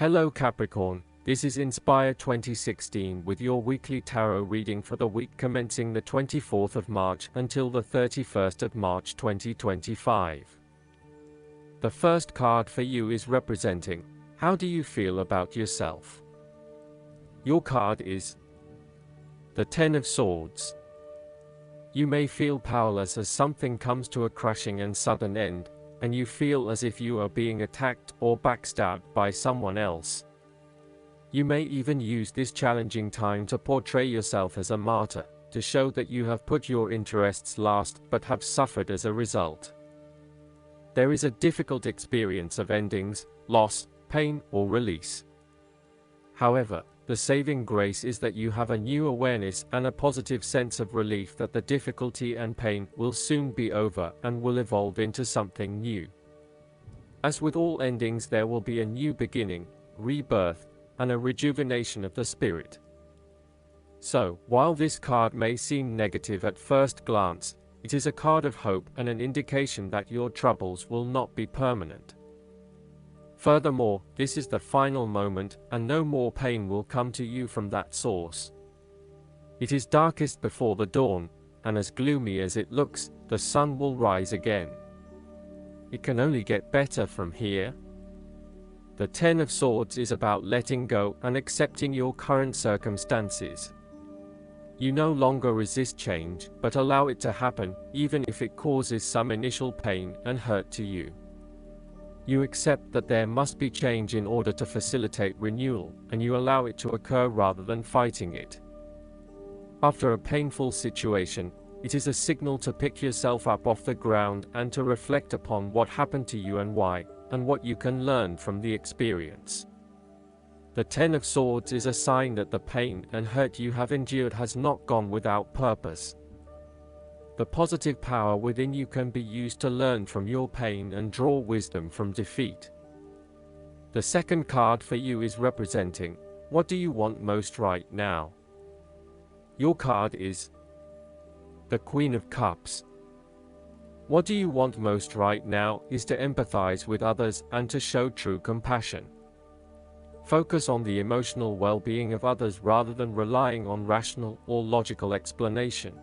Hello Capricorn, this is Inspire 2016 with your weekly tarot reading for the week commencing the 24th of March until the 31st of March 2025. The first card for you is representing, how do you feel about yourself? Your card is the Ten of Swords. You may feel powerless as something comes to a crushing and sudden end, and you feel as if you are being attacked or backstabbed by someone else. You may even use this challenging time to portray yourself as a martyr, to show that you have put your interests last but have suffered as a result. There is a difficult experience of endings, loss, pain, or release. However, the saving grace is that you have a new awareness and a positive sense of relief that the difficulty and pain will soon be over and will evolve into something new. As with all endings, there will be a new beginning, rebirth, and a rejuvenation of the spirit. So, while this card may seem negative at first glance, it is a card of hope and an indication that your troubles will not be permanent. Furthermore, this is the final moment, and no more pain will come to you from that source. It is darkest before the dawn, and as gloomy as it looks, the sun will rise again. It can only get better from here. The Ten of Swords is about letting go and accepting your current circumstances. You no longer resist change, but allow it to happen, even if it causes some initial pain and hurt to you. You accept that there must be change in order to facilitate renewal, and you allow it to occur rather than fighting it. After a painful situation, it is a signal to pick yourself up off the ground and to reflect upon what happened to you and why, and what you can learn from the experience. The Ten of Swords is a sign that the pain and hurt you have endured has not gone without purpose. The positive power within you can be used to learn from your pain and draw wisdom from defeat. The second card for you is representing, what do you want most right now? Your card is the Queen of Cups. What do you want most right now is to empathize with others and to show true compassion. Focus on the emotional well-being of others rather than relying on rational or logical explanation.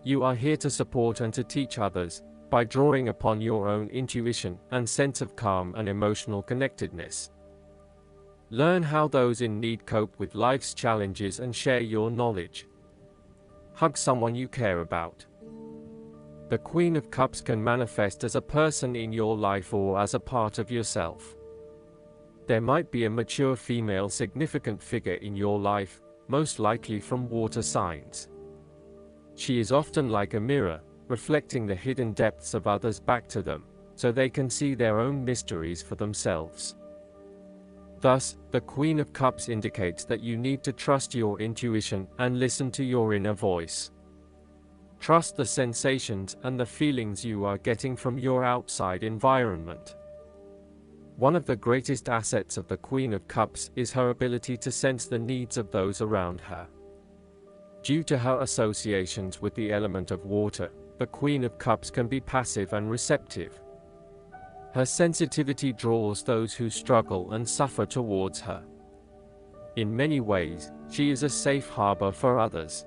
You are here to support and to teach others, by drawing upon your own intuition and sense of calm and emotional connectedness. Learn how those in need cope with life's challenges and share your knowledge. Hug someone you care about. The Queen of Cups can manifest as a person in your life or as a part of yourself. There might be a mature female significant figure in your life, most likely from water signs. She is often like a mirror, reflecting the hidden depths of others back to them, so they can see their own mysteries for themselves. Thus, the Queen of Cups indicates that you need to trust your intuition and listen to your inner voice. Trust the sensations and the feelings you are getting from your outside environment. One of the greatest assets of the Queen of Cups is her ability to sense the needs of those around her. Due to her associations with the element of water, the Queen of Cups can be passive and receptive. Her sensitivity draws those who struggle and suffer towards her. In many ways, she is a safe harbor for others.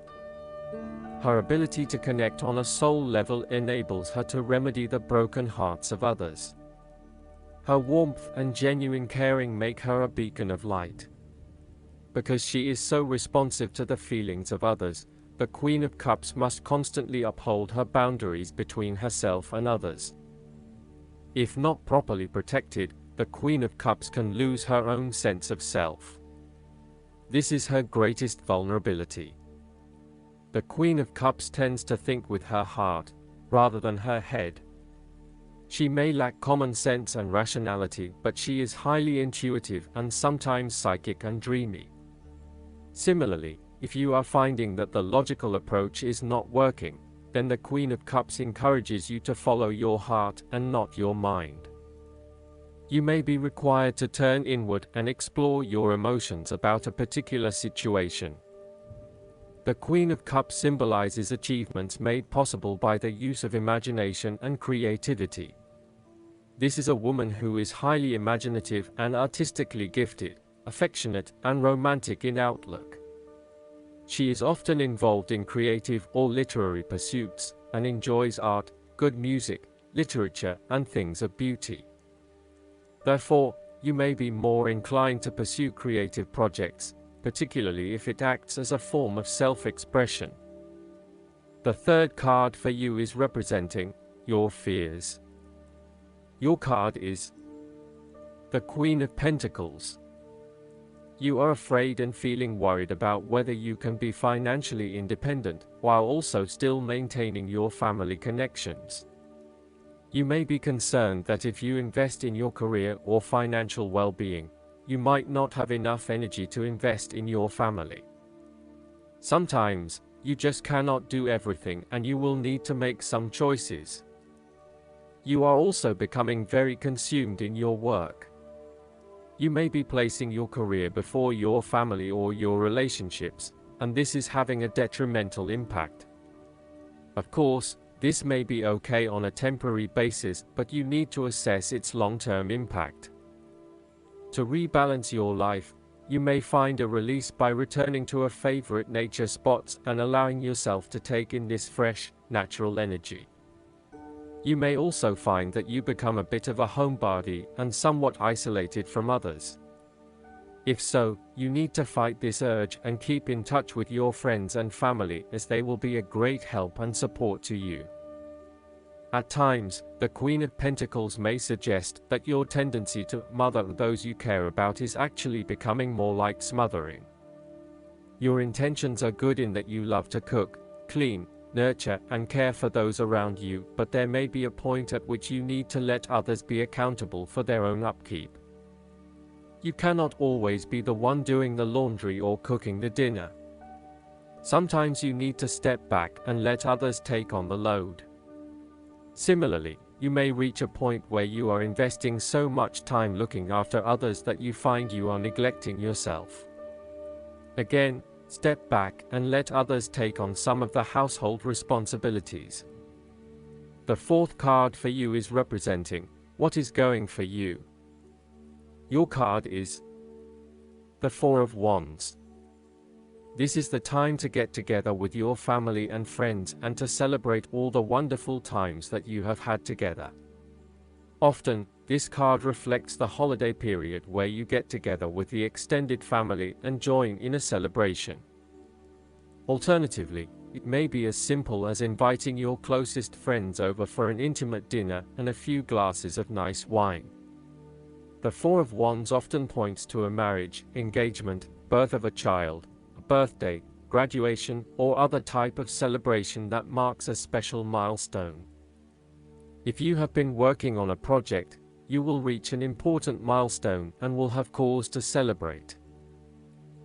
Her ability to connect on a soul level enables her to remedy the broken hearts of others. Her warmth and genuine caring make her a beacon of light. Because she is so responsive to the feelings of others, the Queen of Cups must constantly uphold her boundaries between herself and others. If not properly protected, the Queen of Cups can lose her own sense of self. This is her greatest vulnerability. The Queen of Cups tends to think with her heart, rather than her head. She may lack common sense and rationality, but she is highly intuitive and sometimes psychic and dreamy. Similarly, if you are finding that the logical approach is not working, then the Queen of Cups encourages you to follow your heart and not your mind. You may be required to turn inward and explore your emotions about a particular situation. The Queen of Cups symbolizes achievements made possible by the use of imagination and creativity. This is a woman who is highly imaginative and artistically gifted, affectionate and romantic in outlook. She is often involved in creative or literary pursuits, and enjoys art, good music, literature, and things of beauty. Therefore, you may be more inclined to pursue creative projects, particularly if it acts as a form of self-expression. The third card for you is representing your fears. Your card is the Queen of Pentacles. You are afraid and feeling worried about whether you can be financially independent, while also still maintaining your family connections. You may be concerned that if you invest in your career or financial well-being, you might not have enough energy to invest in your family. Sometimes, you just cannot do everything and you will need to make some choices. You are also becoming very consumed in your work. You may be placing your career before your family or your relationships, and this is having a detrimental impact. Of course, this may be okay on a temporary basis, but you need to assess its long-term impact. To rebalance your life, you may find a release by returning to a favorite nature spots and allowing yourself to take in this fresh, natural energy. You may also find that you become a bit of a homebody and somewhat isolated from others. If so, you need to fight this urge and keep in touch with your friends and family, as they will be a great help and support to you. At times, the Queen of Pentacles may suggest that your tendency to mother those you care about is actually becoming more like smothering. Your intentions are good in that you love to cook, clean, nurture and care for those around you, but there may be a point at which you need to let others be accountable for their own upkeep. You cannot always be the one doing the laundry or cooking the dinner. Sometimes you need to step back and let others take on the load. Similarly, you may reach a point where you are investing so much time looking after others that you find you are neglecting yourself. Again, step back and let others take on some of the household responsibilities. The fourth card for you is representing what is going for you. Your card is the Four of Wands. This is the time to get together with your family and friends and to celebrate all the wonderful times that you have had together. Often, this card reflects the holiday period where you get together with the extended family and join in a celebration. Alternatively, it may be as simple as inviting your closest friends over for an intimate dinner and a few glasses of nice wine. The Four of Wands often points to a marriage, engagement, birth of a child, a birthday, graduation, or other type of celebration that marks a special milestone. If you have been working on a project, you will reach an important milestone and will have cause to celebrate.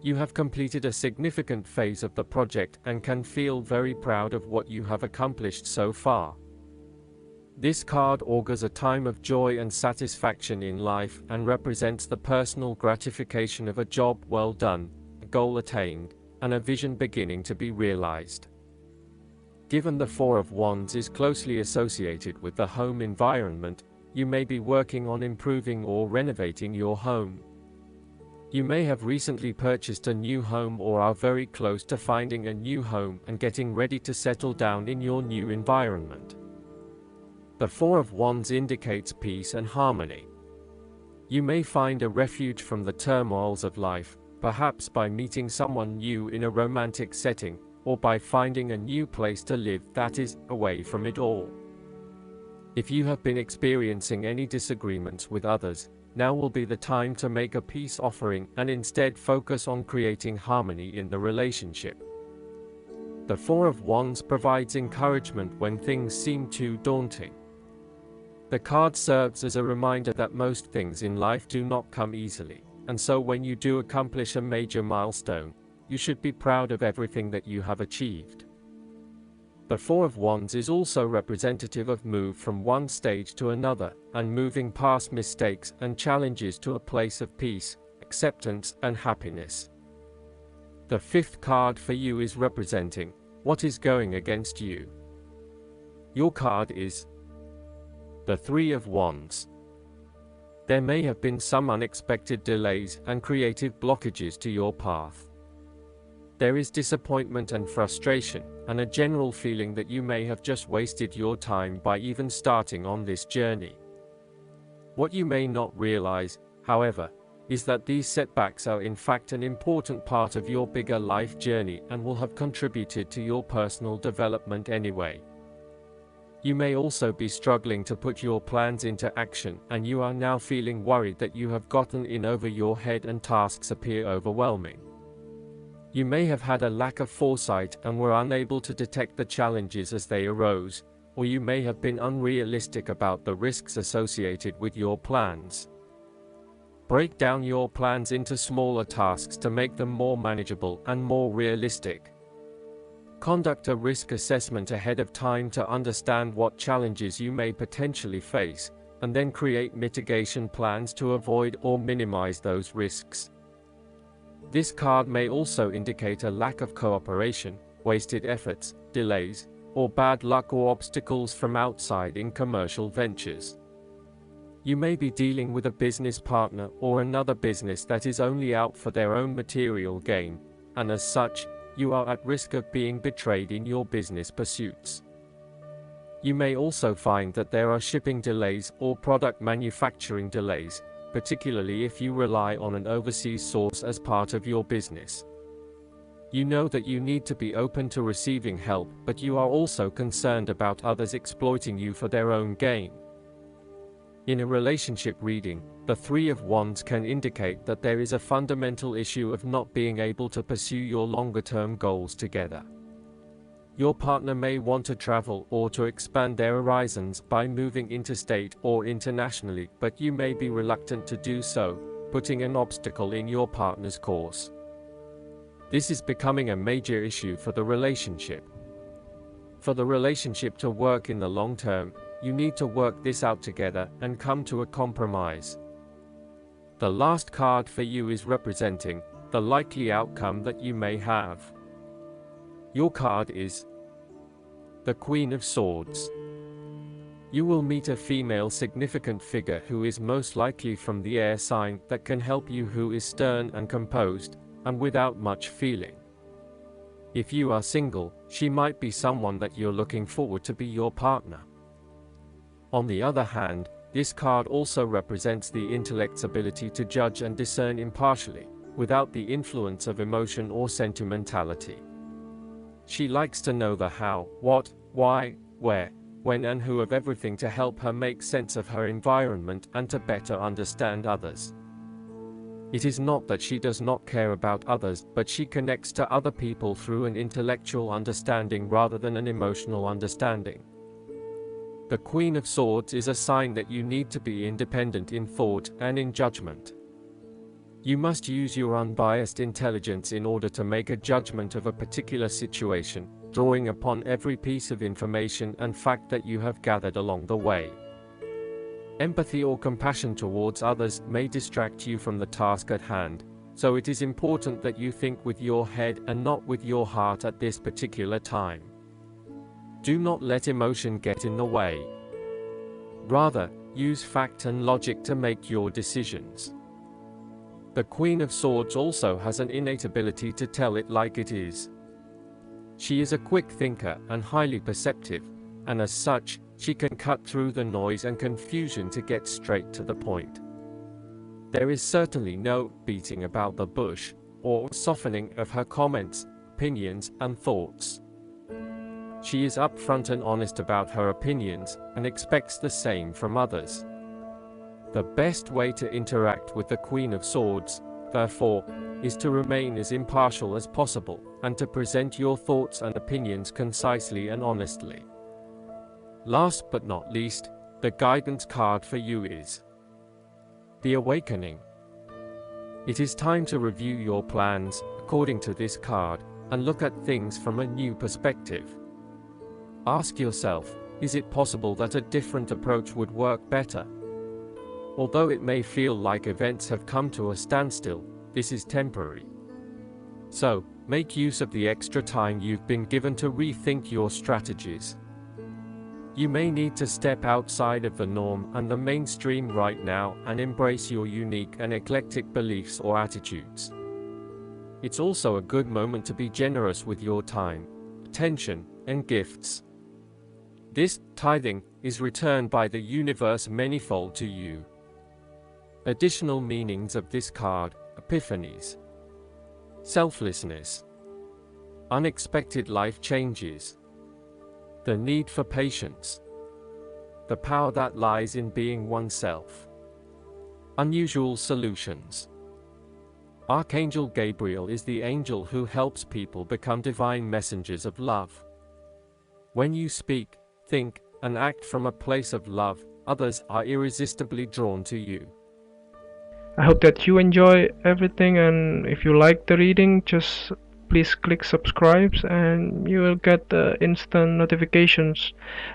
You have completed a significant phase of the project and can feel very proud of what you have accomplished so far. This card augurs a time of joy and satisfaction in life and represents the personal gratification of a job well done, a goal attained, and a vision beginning to be realized. Given the Four of Wands is closely associated with the home environment, you may be working on improving or renovating your home. You may have recently purchased a new home or are very close to finding a new home and getting ready to settle down in your new environment. The Four of Wands indicates peace and harmony. You may find a refuge from the turmoils of life, perhaps by meeting someone new in a romantic setting, or by finding a new place to live that is away from it all. If you have been experiencing any disagreements with others, now will be the time to make a peace offering and instead focus on creating harmony in the relationship. The Four of Wands provides encouragement when things seem too daunting. The card serves as a reminder that most things in life do not come easily, and so when you do accomplish a major milestone, you should be proud of everything that you have achieved. The Four of Wands is also representative of move from one stage to another, and moving past mistakes and challenges to a place of peace, acceptance, and happiness. The fifth card for you is representing what is going against you. Your card is the Three of Wands. There may have been some unexpected delays and creative blockages to your path. There is disappointment and frustration, and a general feeling that you may have just wasted your time by even starting on this journey. What you may not realize, however, is that these setbacks are in fact an important part of your bigger life journey and will have contributed to your personal development anyway. You may also be struggling to put your plans into action, and you are now feeling worried that you have gotten in over your head and tasks appear overwhelming. You may have had a lack of foresight and were unable to detect the challenges as they arose, or you may have been unrealistic about the risks associated with your plans. Break down your plans into smaller tasks to make them more manageable and more realistic. Conduct a risk assessment ahead of time to understand what challenges you may potentially face, and then create mitigation plans to avoid or minimize those risks. This card may also indicate a lack of cooperation, wasted efforts, delays, or bad luck or obstacles from outside in commercial ventures. You may be dealing with a business partner or another business that is only out for their own material gain, and as such, you are at risk of being betrayed in your business pursuits. You may also find that there are shipping delays or product manufacturing delays, particularly if you rely on an overseas source as part of your business. You know that you need to be open to receiving help, but you are also concerned about others exploiting you for their own gain. In a relationship reading, the Three of Wands can indicate that there is a fundamental issue of not being able to pursue your longer-term goals together. Your partner may want to travel or to expand their horizons by moving interstate or internationally, but you may be reluctant to do so, putting an obstacle in your partner's course. This is becoming a major issue for the relationship. For the relationship to work in the long term, you need to work this out together and come to a compromise. The last card for you is representing the likely outcome that you may have. Your card is the Queen of Swords. You will meet a female significant figure who is most likely from the air sign that can help you, who is stern and composed, and without much feeling. If you are single, she might be someone that you're looking forward to be your partner. On the other hand, this card also represents the intellect's ability to judge and discern impartially, without the influence of emotion or sentimentality. She likes to know the how, what, why, where, when and who of everything to help her make sense of her environment and to better understand others. It is not that she does not care about others, but she connects to other people through an intellectual understanding rather than an emotional understanding. The Queen of Swords is a sign that you need to be independent in thought and in judgment. You must use your unbiased intelligence in order to make a judgment of a particular situation, drawing upon every piece of information and fact that you have gathered along the way. Empathy or compassion towards others may distract you from the task at hand, so it is important that you think with your head and not with your heart at this particular time. Do not let emotion get in the way. Rather, use fact and logic to make your decisions. The Queen of Swords also has an innate ability to tell it like it is. She is a quick thinker and highly perceptive, and as such, she can cut through the noise and confusion to get straight to the point. There is certainly no beating about the bush, or softening of her comments, opinions, and thoughts. She is upfront and honest about her opinions, and expects the same from others. The best way to interact with the Queen of Swords, therefore, is to remain as impartial as possible, and to present your thoughts and opinions concisely and honestly. Last but not least, the guidance card for you is the Awakening. It is time to review your plans, according to this card, and look at things from a new perspective. Ask yourself, is it possible that a different approach would work better? Although it may feel like events have come to a standstill, this is temporary. So, make use of the extra time you've been given to rethink your strategies. You may need to step outside of the norm and the mainstream right now and embrace your unique and eclectic beliefs or attitudes. It's also a good moment to be generous with your time, attention, and gifts. This tithing is returned by the universe manyfold to you. Additional meanings of this card: epiphanies, selflessness, unexpected life changes, the need for patience, the power that lies in being oneself, unusual solutions. Archangel Gabriel is the angel who helps people become divine messengers of love. When you speak, think, and act from a place of love, others are irresistibly drawn to you. I hope that you enjoy everything, and if you like the reading, just please click subscribe and you will get instant notifications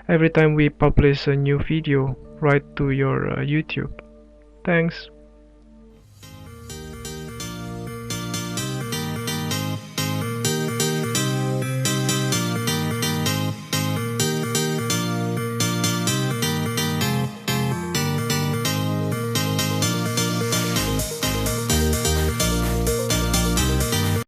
every time we publish a new video right to your YouTube. Thanks.